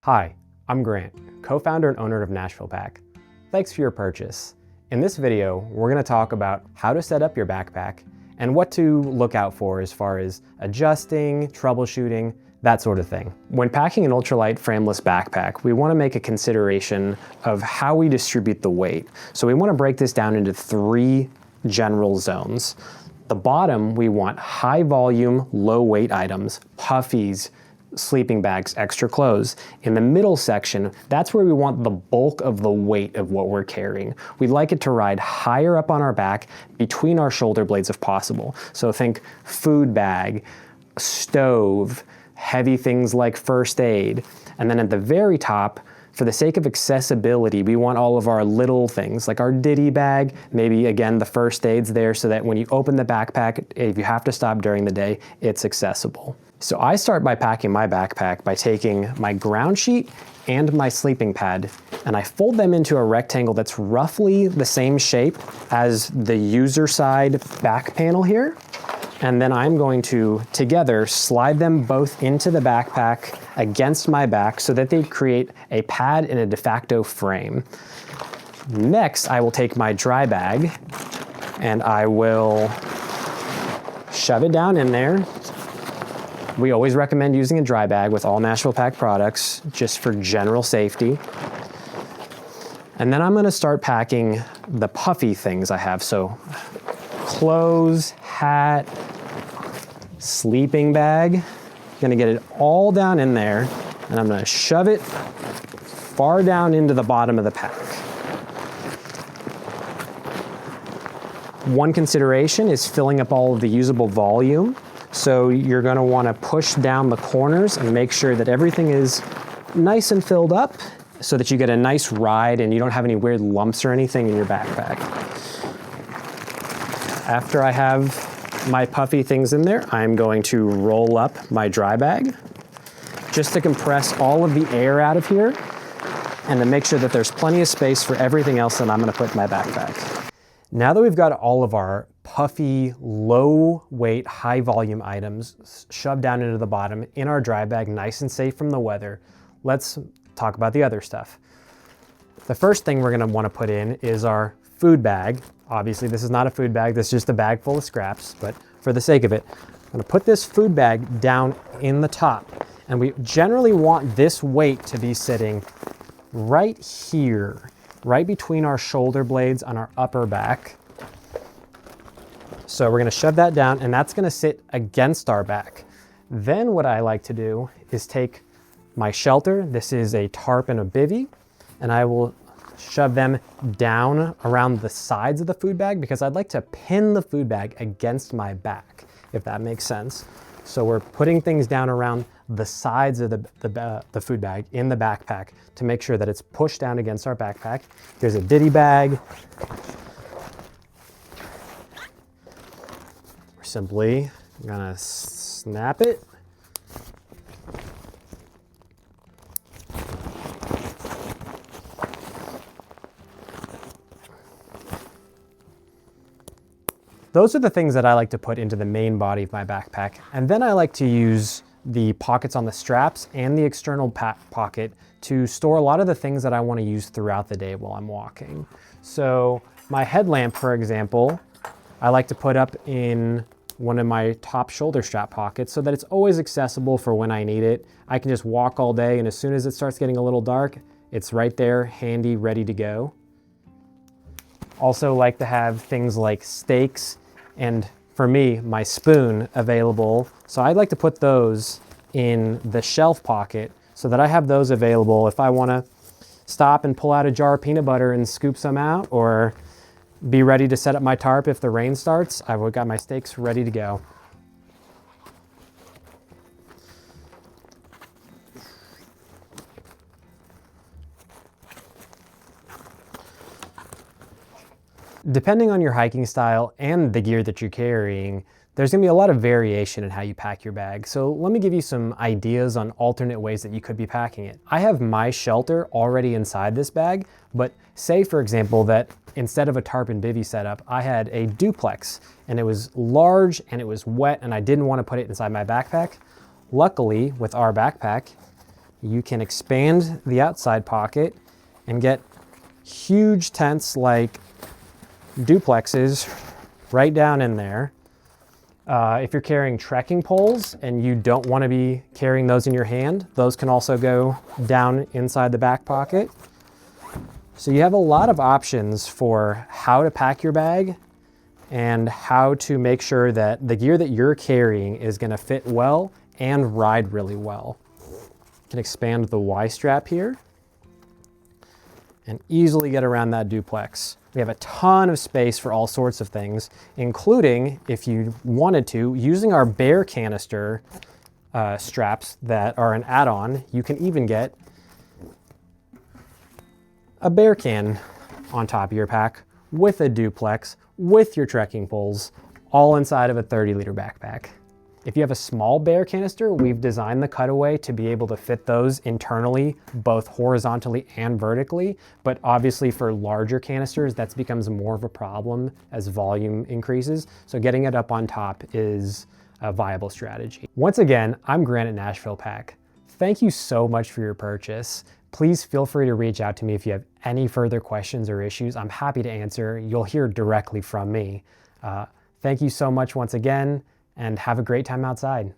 Hi, I'm Grant, co-founder and owner of Nashville Pack. Thanks for your purchase. In this video, we're going to talk about how to set up your backpack and what to look out for as far as adjusting, troubleshooting, that sort of thing. When packing an ultralight frameless backpack, we want to make a consideration of how we distribute the weight. So we want to break this down into 3 general zones. The bottom, we want high volume, low weight items, puffies, sleeping bags, extra clothes. In the middle section, that's where we want the bulk of the weight of what we're carrying. We'd like it to ride higher up on our back, between our shoulder blades if possible. So think food bag, stove, heavy things like first aid. And then at the very top, for the sake of accessibility, we want all of our little things like our ditty bag, maybe again the first aid's there so that when you open the backpack, if you have to stop during the day, it's accessible. So I start by packing my backpack by taking my ground sheet and my sleeping pad, and I fold them into a rectangle that's roughly the same shape as the user side back panel here. And then I'm going to, together, slide them both into the backpack against my back so that they create a pad in a de facto frame. Next, I will take my dry bag and I will shove it down in there. We always recommend using a dry bag with all Nashville Pack products, just for general safety. And then I'm gonna start packing the puffy things I have. So clothes, hat, sleeping bag. Gonna get it all down in there, and I'm gonna shove it far down into the bottom of the pack. One consideration is filling up all of the usable volume. So you're gonna wanna push down the corners and make sure that everything is nice and filled up so that you get a nice ride and you don't have any weird lumps or anything in your backpack. After I have my puffy things in there, I'm going to roll up my dry bag just to compress all of the air out of here and to make sure that there's plenty of space for everything else that I'm gonna put in my backpack. Now that we've got all of our puffy, low weight, high volume items shoved down into the bottom in our dry bag, nice and safe from the weather, let's talk about the other stuff. The first thing we're gonna wanna put in is our food bag. Obviously this is not a food bag, this is just a bag full of scraps, but for the sake of it, I'm gonna put this food bag down in the top. And we generally want this weight to be sitting right here, right between our shoulder blades on our upper back. So we're gonna shove that down and that's gonna sit against our back. Then what I like to do is take my shelter, this is a tarp and a bivvy, and I will shove them down around the sides of the food bag because I'd like to pin the food bag against my back, if that makes sense. So we're putting things down around the sides of the food bag in the backpack to make sure that it's pushed down against our backpack. There's a ditty bag. We're simply gonna snap it. Those are the things that I like to put into the main body of my backpack. And then I like to use the pockets on the straps and the external pocket to store a lot of the things that I want to use throughout the day while I'm walking. So my headlamp, for example, I like to put up in one of my top shoulder strap pockets so that it's always accessible for when I need it. I can just walk all day, and as soon as it starts getting a little dark, it's right there, handy, ready to go. Also like to have things like steaks and, for me, my spoon available. So I'd like to put those in the shelf pocket so that I have those available if I want to stop and pull out a jar of peanut butter and scoop some out, or be ready to set up my tarp if the rain starts. I've got my steaks ready to go. Depending on your hiking style and the gear that you're carrying, there's gonna be a lot of variation in how you pack your bag. So let me give you some ideas on alternate ways that you could be packing it. I have my shelter already inside this bag, but say for example that instead of a tarp and bivvy setup, I had a duplex and it was large and it was wet and I didn't want to put it inside my backpack. Luckily with our backpack, you can expand the outside pocket and get huge tents like duplexes right down in there. If you're carrying trekking poles and you don't want to be carrying those in your hand, those can also go down inside the back pocket. So you have a lot of options for how to pack your bag and how to make sure that the gear that you're carrying is going to fit well and ride really well. You can expand the Y strap here and easily get around that duplex. We have a ton of space for all sorts of things, including, if you wanted to, using our bear canister straps that are an add-on, you can even get a bear can on top of your pack with a duplex, with your trekking poles, all inside of a 30-liter backpack. If you have a small bear canister, we've designed the Cutaway to be able to fit those internally, both horizontally and vertically, but obviously for larger canisters, that becomes more of a problem as volume increases. So getting it up on top is a viable strategy. Once again, I'm Grant at Nashville Pack. Thank you so much for your purchase. Please feel free to reach out to me if you have any further questions or issues. I'm happy to answer. You'll hear directly from me. Thank you so much once again, and have a great time outside.